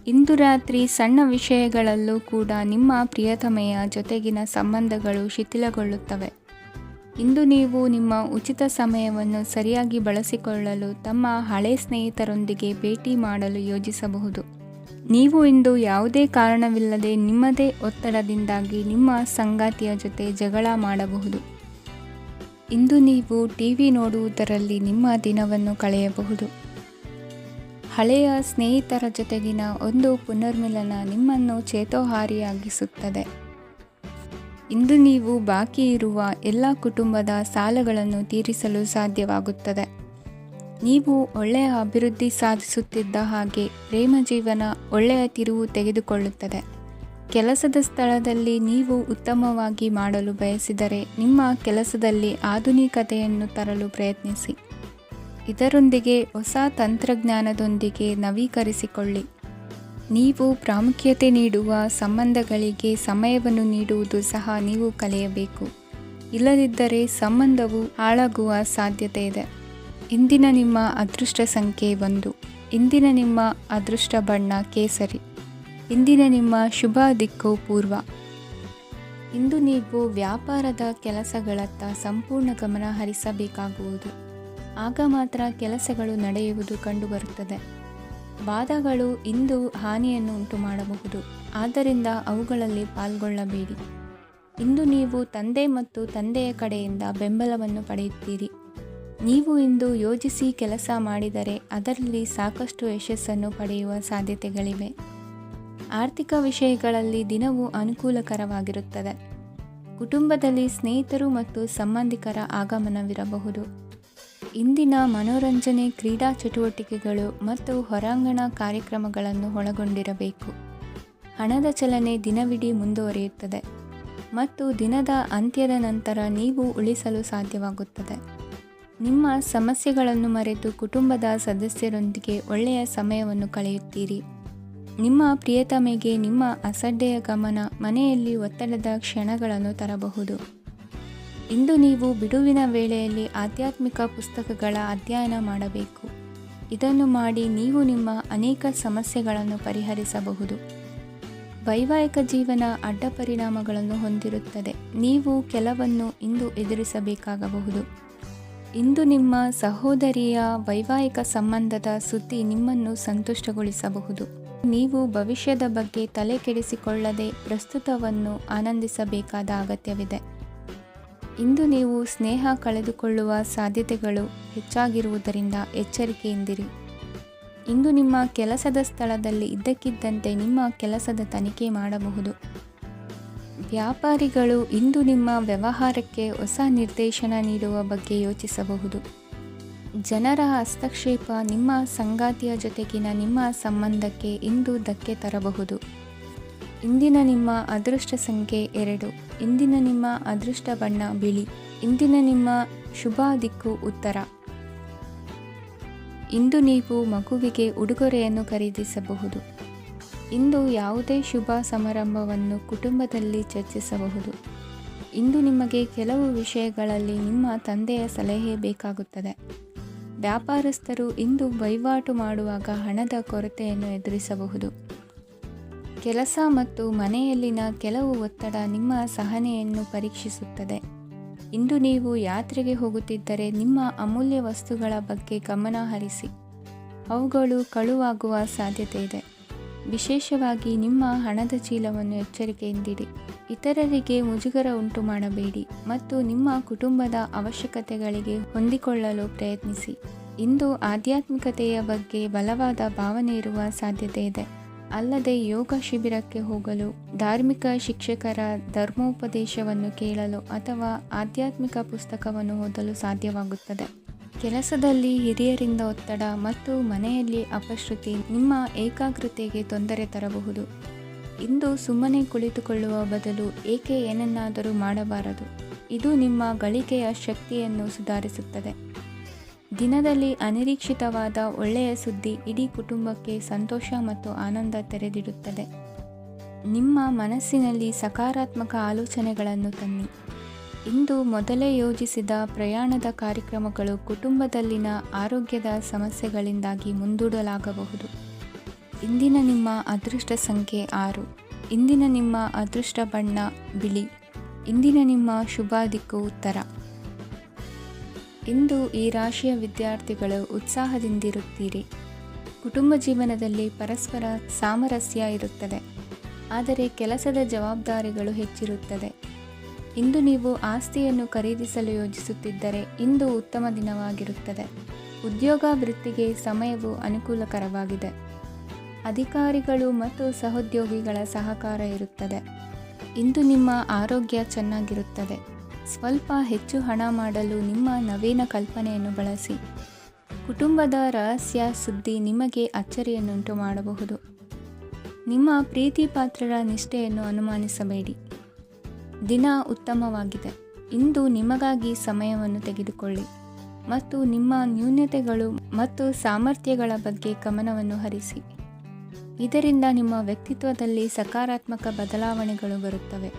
ಇಂದು ರಾತ್ರಿ ಸಣ್ಣ ವಿಷಯಗಳಲ್ಲೂ ಕೂಡ ನಿಮ್ಮ ಪ್ರಿಯತಮೆಯ ಜೊತೆಗಿನ ಸಂಬಂಧಗಳು ಶಿಥಿಲಗೊಳ್ಳುತ್ತವೆ. ಇಂದು ನೀವು ನಿಮ್ಮ ಉಚಿತ ಸಮಯವನ್ನು ಸರಿಯಾಗಿ ಬಳಸಿಕೊಳ್ಳಲು ತಮ್ಮ ಹಳೆ ಸ್ನೇಹಿತರೊಂದಿಗೆ ಭೇಟಿ ಮಾಡಲು ಯೋಜಿಸಬಹುದು. ನೀವು ಇಂದು ಯಾವುದೇ ಕಾರಣವಿಲ್ಲದೆ ನಿಮ್ಮದೇ ಒತ್ತಡದಿಂದಾಗಿ ನಿಮ್ಮ ಸಂಗಾತಿಯ ಜೊತೆ ಜಗಳ ಮಾಡಬಹುದು. ಇಂದು ನೀವು ಟಿವಿ ನೋಡುವುದರಲ್ಲಿ ನಿಮ್ಮ ದಿನವನ್ನು ಕಳೆಯಬಹುದು. ಹಳೆಯ ಸ್ನೇಹಿತರ ಜೊತೆಗಿನ ಒಂದು ಪುನರ್ಮಿಲನ ನಿಮ್ಮನ್ನು ಚೇತೋಹಾರಿಯಾಗಿಸುತ್ತದೆ. ಇಂದು ನೀವು ಬಾಕಿ ಇರುವ ಎಲ್ಲ ಕುಟುಂಬದ ಸಾಲಗಳನ್ನು ತೀರಿಸಲು ಸಾಧ್ಯವಾಗುತ್ತದೆ. ನೀವು ಒಳ್ಳೆಯ ಅಭಿವೃದ್ಧಿ ಸಾಧಿಸುತ್ತಿದ್ದ ಹಾಗೆ ಪ್ರೇಮ ಜೀವನ ಒಳ್ಳೆಯ ತಿರುವು ತೆಗೆದುಕೊಳ್ಳುತ್ತದೆ. ಕೆಲಸದ ಸ್ಥಳದಲ್ಲಿ ನೀವು ಉತ್ತಮವಾಗಿ ಮಾಡಲು ಬಯಸಿದರೆ ನಿಮ್ಮ ಕೆಲಸದಲ್ಲಿ ಆಧುನಿಕತೆಯನ್ನು ತರಲು ಪ್ರಯತ್ನಿಸಿ. ಇದರೊಂದಿಗೆ ಹೊಸ ತಂತ್ರಜ್ಞಾನದೊಂದಿಗೆ ನವೀಕರಿಸಿಕೊಳ್ಳಿ. ನೀವು ಪ್ರಾಮುಖ್ಯತೆ ನೀಡುವ ಸಂಬಂಧಗಳಿಗೆ ಸಮಯವನ್ನು ನೀಡುವುದು ಸಹ ನೀವು ಕಲಿಯಬೇಕು. ಇಲ್ಲದಿದ್ದರೆ ಸಂಬಂಧವು ಹಾಳಾಗುವ ಸಾಧ್ಯತೆ ಇದೆ. ಇಂದಿನ ನಿಮ್ಮ ಅದೃಷ್ಟ ಸಂಖ್ಯೆ 1. ಇಂದಿನ ನಿಮ್ಮ ಅದೃಷ್ಟ ಬಣ್ಣ ಕೇಸರಿ. ಇಂದಿನ ನಿಮ್ಮ ಶುಭ ದಿಕ್ಕು ಪೂರ್ವ. ಇಂದು ನೀವು ವ್ಯಾಪಾರದ ಕೆಲಸಗಳತ್ತ ಸಂಪೂರ್ಣ ಗಮನ ಹರಿಸಬೇಕಾಗುವುದು. ಆಗ ಮಾತ್ರ ಕೆಲಸಗಳು ನಡೆಯುವುದು ಕಂಡುಬರುತ್ತದೆ. ವಾದಗಳು ಇಂದು ಹಾನಿಯನ್ನು ಉಂಟು ಮಾಡಬಹುದು. ಆದ್ದರಿಂದ ಅವುಗಳಲ್ಲಿ ಪಾಲ್ಗೊಳ್ಳಬೇಡಿ. ಇಂದು ನೀವು ತಂದೆ ಮತ್ತು ತಂದೆಯ ಕಡೆಯಿಂದ ಬೆಂಬಲವನ್ನು ಪಡೆಯುತ್ತೀರಿ. ನೀವು ಇಂದು ಯೋಜಿಸಿ ಕೆಲಸ ಮಾಡಿದರೆ ಅದರಲ್ಲಿ ಸಾಕಷ್ಟು ಯಶಸ್ಸನ್ನು ಪಡೆಯುವ ಸಾಧ್ಯತೆಗಳಿವೆ. ಆರ್ಥಿಕ ವಿಷಯಗಳಲ್ಲಿ ದಿನವು ಅನುಕೂಲಕರವಾಗಿರುತ್ತದೆ. ಕುಟುಂಬದಲ್ಲಿ ಸ್ನೇಹಿತರು ಮತ್ತು ಸಂಬಂಧಿಕರ ಆಗಮನವಿರಬಹುದು. ಇಂದಿನ ಮನೋರಂಜನೆ ಕ್ರೀಡಾ ಚಟುವಟಿಕೆಗಳು ಮತ್ತು ಹೊರಾಂಗಣ ಕಾರ್ಯಕ್ರಮಗಳನ್ನು ಒಳಗೊಂಡಿರಬೇಕು. ಹಣದ ಚಲನೆ ದಿನವಿಡೀ ಮುಂದುವರಿಯುತ್ತದೆ ಮತ್ತು ದಿನದ ಅಂತ್ಯದ ನಂತರ ನೀವು ಉಳಿಸಲು ಸಾಧ್ಯವಾಗುತ್ತದೆ. ನಿಮ್ಮ ಸಮಸ್ಯೆಗಳನ್ನು ಮರೆತು ಕುಟುಂಬದ ಸದಸ್ಯರೊಂದಿಗೆ ಒಳ್ಳೆಯ ಸಮಯವನ್ನು ಕಳೆಯುತ್ತೀರಿ. ನಿಮ್ಮ ಪ್ರಿಯತಮೆಗೆ ನಿಮ್ಮ ಅಸಡ್ಡೆಯ ಗಮನ ಮನೆಯಲ್ಲಿ ಒತ್ತಡದ ಕ್ಷಣಗಳನ್ನು ತರಬಹುದು. ಇಂದು ನೀವು ಬಿಡುವಿನ ವೇಳೆಯಲ್ಲಿ ಆಧ್ಯಾತ್ಮಿಕ ಪುಸ್ತಕಗಳ ಅಧ್ಯಯನ ಮಾಡಬೇಕು. ಇದನ್ನು ಮಾಡಿ ನೀವು ನಿಮ್ಮ ಅನೇಕ ಸಮಸ್ಯೆಗಳನ್ನು ಪರಿಹರಿಸಬಹುದು. ವೈವಾಹಿಕ ಜೀವನ ಅಡ್ಡ ಪರಿಣಾಮಗಳನ್ನು ಹೊಂದಿರುತ್ತದೆ. ನೀವು ಕೆಲವನ್ನು ಇಂದು ಎದುರಿಸಬೇಕಾಗಬಹುದು. ಇಂದು ನಿಮ್ಮ ಸಹೋದರಿಯ ವೈವಾಹಿಕ ಸಂಬಂಧದ ಸುದ್ದಿ ನಿಮ್ಮನ್ನು ಸಂತುಷ್ಟಗೊಳಿಸಬಹುದು. ನೀವು ಭವಿಷ್ಯದ ಬಗ್ಗೆ ತಲೆ ಕೆಡಿಸಿಕೊಳ್ಳದೆ ಪ್ರಸ್ತುತವನ್ನು ಆನಂದಿಸಬೇಕಾದ ಅಗತ್ಯವಿದೆ. ಇಂದು ನೀವು ಸ್ನೇಹ ಕಳೆದುಕೊಳ್ಳುವ ಸಾಧ್ಯತೆಗಳು ಹೆಚ್ಚಾಗಿರುವುದರಿಂದ ಎಚ್ಚರಿಕೆಯಿಂದಿರಿ. ಇಂದು ನಿಮ್ಮ ಕೆಲಸದ ಸ್ಥಳದಲ್ಲಿ ಇದ್ದಕ್ಕಿದ್ದಂತೆ ನಿಮ್ಮ ಕೆಲಸದ ತನಿಖೆ ಮಾಡಬಹುದು. ವ್ಯಾಪಾರಿಗಳು ಇಂದು ನಿಮ್ಮ ವ್ಯವಹಾರಕ್ಕೆ ಹೊಸ ನಿರ್ದೇಶನ ನೀಡುವ ಬಗ್ಗೆ ಯೋಚಿಸಬಹುದು. ಜನರ ಹಸ್ತಕ್ಷೇಪ ನಿಮ್ಮ ಸಂಗಾತಿಯ ಜೊತೆಗಿನ ನಿಮ್ಮ ಸಂಬಂಧಕ್ಕೆ ಇಂದು ಧಕ್ಕೆ ತರಬಹುದು. ಇಂದಿನ ನಿಮ್ಮ ಅದೃಷ್ಟ ಸಂಖ್ಯೆ 2. ಇಂದಿನ ನಿಮ್ಮ ಅದೃಷ್ಟ ಬಣ್ಣ ಬಿಳಿ. ಇಂದಿನ ನಿಮ್ಮ ಶುಭ ದಿಕ್ಕು ಉತ್ತರ. ಇಂದು ನೀವು ಮಗುವಿಗೆ ಉಡುಗೊರೆಯನ್ನು ಖರೀದಿಸಬಹುದು. ಇಂದು ಯಾವುದೇ ಶುಭ ಸಮಾರಂಭವನ್ನು ಕುಟುಂಬದಲ್ಲಿ ಚರ್ಚಿಸಬಹುದು. ಇಂದು ನಿಮಗೆ ಕೆಲವು ವಿಷಯಗಳಲ್ಲಿ ನಿಮ್ಮ ತಂದೆಯ ಸಲಹೆ ಬೇಕಾಗುತ್ತದೆ. ವ್ಯಾಪಾರಸ್ಥರು ಇಂದು ವಹಿವಾಟು ಮಾಡುವಾಗ ಹಣದ ಕೊರತೆಯನ್ನು ಎದುರಿಸಬಹುದು. ಕೆಲಸ ಮತ್ತು ಮನೆಯಲ್ಲಿನ ಕೆಲವು ಒತ್ತಡ ನಿಮ್ಮ ಸಹನೆಯನ್ನು ಪರೀಕ್ಷಿಸುತ್ತದೆ. ಇಂದು ನೀವು ಯಾತ್ರೆಗೆ ಹೋಗುತ್ತಿದ್ದರೆ ನಿಮ್ಮ ಅಮೂಲ್ಯ ವಸ್ತುಗಳ ಬಗ್ಗೆ ಗಮನ ಹರಿಸಿ. ಅವುಗಳು ಕಳುವಾಗುವ ಸಾಧ್ಯತೆ ಇದೆ. ವಿಶೇಷವಾಗಿ ನಿಮ್ಮ ಹಣದ ಚೀಲವನ್ನು ಎಚ್ಚರಿಕೆಯಿಂದಿಡಿ. ಇತರರಿಗೆ ಮುಜುಗರ ಉಂಟು ಮಾಡಬೇಡಿ ಮತ್ತು ನಿಮ್ಮ ಕುಟುಂಬದ ಅವಶ್ಯಕತೆಗಳಿಗೆ ಹೊಂದಿಕೊಳ್ಳಲು ಪ್ರಯತ್ನಿಸಿ. ಇಂದು ಆಧ್ಯಾತ್ಮಿಕತೆಯ ಬಗ್ಗೆ ಬಲವಾದ ಭಾವನೆ ಇರುವ ಸಾಧ್ಯತೆ ಇದೆ. ಅಲ್ಲದೆ ಯೋಗ ಶಿಬಿರಕ್ಕೆ ಹೋಗಲು, ಧಾರ್ಮಿಕ ಶಿಕ್ಷಕರ ಧರ್ಮೋಪದೇಶವನ್ನು ಕೇಳಲು ಅಥವಾ ಆಧ್ಯಾತ್ಮಿಕ ಪುಸ್ತಕವನ್ನು ಓದಲು ಸಾಧ್ಯವಾಗುತ್ತದೆ. ಕೆಲಸದಲ್ಲಿ ಹಿರಿಯರಿಂದ ಒತ್ತಡ ಮತ್ತು ಮನೆಯಲ್ಲಿ ಅಪಶ್ರುತಿ ನಿಮ್ಮ ಏಕಾಗ್ರತೆಗೆ ತೊಂದರೆ ತರಬಹುದು. ಇಂದು ಸುಮ್ಮನೆ ಕುಳಿತುಕೊಳ್ಳುವ ಬದಲು ಏಕೆ ಏನನ್ನಾದರೂ ಮಾಡಬಾರದು. ಇದು ನಿಮ್ಮ ಗಳಿಕೆಯ ಶಕ್ತಿಯನ್ನು ಸುಧಾರಿಸುತ್ತದೆ. ದಿನದಲ್ಲಿ ಅನಿರೀಕ್ಷಿತವಾದ ಒಳ್ಳೆಯ ಸುದ್ದಿ ಇಡೀ ಕುಟುಂಬಕ್ಕೆ ಸಂತೋಷ ಮತ್ತು ಆನಂದ ತೆರೆದಿಡುತ್ತದೆ. ನಿಮ್ಮ ಮನಸ್ಸಿನಲ್ಲಿ ಸಕಾರಾತ್ಮಕ ಆಲೋಚನೆಗಳನ್ನು ತನ್ನಿ. ಇಂದು ಮೊದಲೇ ಯೋಜಿಸಿದ ಪ್ರಯಾಣದ ಕಾರ್ಯಕ್ರಮಗಳು ಕುಟುಂಬದಲ್ಲಿನ ಆರೋಗ್ಯದ ಸಮಸ್ಯೆಗಳಿಂದಾಗಿ ಮುಂದೂಡಲಾಗಬಹುದು. ಇಂದಿನ ನಿಮ್ಮ ಅದೃಷ್ಟ ಸಂಖ್ಯೆ 6. ಇಂದಿನ ನಿಮ್ಮ ಅದೃಷ್ಟ ಬಣ್ಣ ಬಿಳಿ. ಇಂದಿನ ನಿಮ್ಮ ಶುಭ ದಿಕ್ಕು ಉತ್ತರ. ಇಂದು ಈ ರಾಶಿಯ ವಿದ್ಯಾರ್ಥಿಗಳು ಉತ್ಸಾಹದಿಂದಿರುತ್ತೀರಿ. ಕುಟುಂಬ ಜೀವನದಲ್ಲಿ ಪರಸ್ಪರ ಸಾಮರಸ್ಯ ಇರುತ್ತದೆ, ಆದರೆ ಕೆಲಸದ ಜವಾಬ್ದಾರಿಗಳು ಹೆಚ್ಚಿರುತ್ತದೆ. ಇಂದು ನೀವು ಆಸ್ತಿಯನ್ನು ಖರೀದಿಸಲು ಯೋಜಿಸುತ್ತಿದ್ದರೆ ಇಂದು ಉತ್ತಮ ದಿನವಾಗಿರುತ್ತದೆ. ಉದ್ಯೋಗ ವೃತ್ತಿಗೆ ಸಮಯವು ಅನುಕೂಲಕರವಾಗಿದೆ. ಅಧಿಕಾರಿಗಳು ಮತ್ತು ಸಹೋದ್ಯೋಗಿಗಳ ಸಹಕಾರ ಇರುತ್ತದೆ. ಇಂದು ನಿಮ್ಮ ಆರೋಗ್ಯ ಚೆನ್ನಾಗಿರುತ್ತದೆ. ಸ್ವಲ್ಪ ಹೆಚ್ಚು ಹಣ ಮಾಡಲು ನಿಮ್ಮ ನವೀನ ಕಲ್ಪನೆಯನ್ನು ಬಳಸಿ. ಕುಟುಂಬದ ರಹಸ್ಯ ಸುದ್ದಿ ನಿಮಗೆ ಅಚ್ಚರಿಯನ್ನುಂಟು ಮಾಡಬಹುದು. ನಿಮ್ಮ ಪ್ರೀತಿ ಪಾತ್ರರ ನಿಷ್ಠೆಯನ್ನು ಅನುಮಾನಿಸಬೇಡಿ. ದಿನ ಉತ್ತಮವಾಗಿದೆ. ಇಂದು ನಿಮಗಾಗಿ ಸಮಯವನ್ನು ತೆಗೆದುಕೊಳ್ಳಿ ಮತ್ತು ನಿಮ್ಮ ನ್ಯೂನತೆಗಳು ಮತ್ತು ಸಾಮರ್ಥ್ಯಗಳ ಬಗ್ಗೆ ಗಮನವನ್ನು ಹರಿಸಿ. ಇದರಿಂದ ನಿಮ್ಮ ವ್ಯಕ್ತಿತ್ವದಲ್ಲಿ ಸಕಾರಾತ್ಮಕ ಬದಲಾವಣೆಗಳು ಬರುತ್ತವೆ.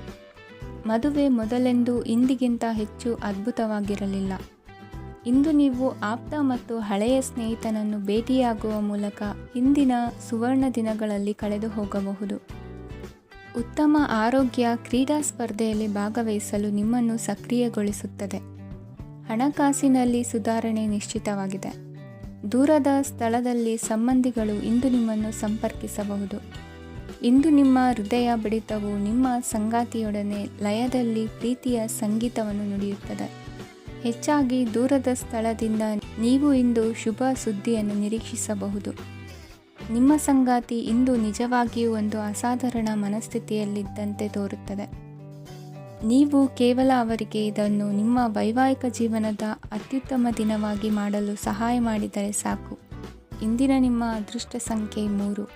ಮದುವೆ ಮೊದಲೆಂದೂ ಇಂದಿಗಿಂತ ಹೆಚ್ಚು ಅದ್ಭುತವಾಗಿರಲಿಲ್ಲ. ಇಂದು ನೀವು ಆಪ್ತ ಮತ್ತು ಹಳೆಯ ಸ್ನೇಹಿತನನ್ನು ಭೇಟಿಯಾಗುವ ಮೂಲಕ ಹಿಂದಿನ ಸುವರ್ಣ ದಿನಗಳಲ್ಲಿ ಕಳೆದು ಹೋಗಬಹುದು. ಉತ್ತಮ ಆರೋಗ್ಯ ಕ್ರೀಡಾ ಸ್ಪರ್ಧೆಯಲ್ಲಿ ಭಾಗವಹಿಸಲು ನಿಮ್ಮನ್ನು ಸಕ್ರಿಯಗೊಳಿಸುತ್ತದೆ. ಹಣಕಾಸಿನಲ್ಲಿ ಸುಧಾರಣೆ ನಿಶ್ಚಿತವಾಗಿದೆ. ದೂರದ ಸ್ಥಳದಲ್ಲಿ ಸಂಬಂಧಿಗಳು ಇಂದು ನಿಮ್ಮನ್ನು ಸಂಪರ್ಕಿಸಬಹುದು. ಇಂದು ನಿಮ್ಮ ಹೃದಯ ಬಡಿತವು ನಿಮ್ಮ ಸಂಗಾತಿಯೊಡನೆ ಲಯದಲ್ಲಿ ಪ್ರೀತಿಯ ಸಂಗೀತವನ್ನು ನುಡಿಯುತ್ತದೆ. ಹೆಚ್ಚಾಗಿ ದೂರದ ಸ್ಥಳದಿಂದ ನೀವು ಇಂದು ಶುಭ ಸುದ್ದಿಯನ್ನು ನಿರೀಕ್ಷಿಸಬಹುದು. ನಿಮ್ಮ ಸಂಗಾತಿ ಇಂದು ನಿಜವಾಗಿಯೂ ಒಂದು ಅಸಾಧಾರಣ ಮನಸ್ಥಿತಿಯಲ್ಲಿದ್ದಂತೆ ತೋರುತ್ತದೆ. ನೀವು ಕೇವಲ ಅವರಿಗೆ ಇದನ್ನು ನಿಮ್ಮ ವೈವಾಹಿಕ ಜೀವನದ ಅತ್ಯುತ್ತಮ ದಿನವಾಗಿ ಮಾಡಲು ಸಹಾಯ ಮಾಡಿದರೆ ಸಾಕು. ಇಂದಿನ ನಿಮ್ಮ ಅದೃಷ್ಟ ಸಂಖ್ಯೆ 3.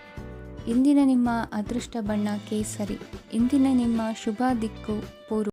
ಇಂದಿನ ನಿಮ್ಮ ಅದೃಷ್ಟ ಬಣ್ಣ ಕೇಸರಿ. ಇಂದಿನ ನಿಮ್ಮ ಶುಭ ದಿಕ್ಕು ಪೂರ್ವ.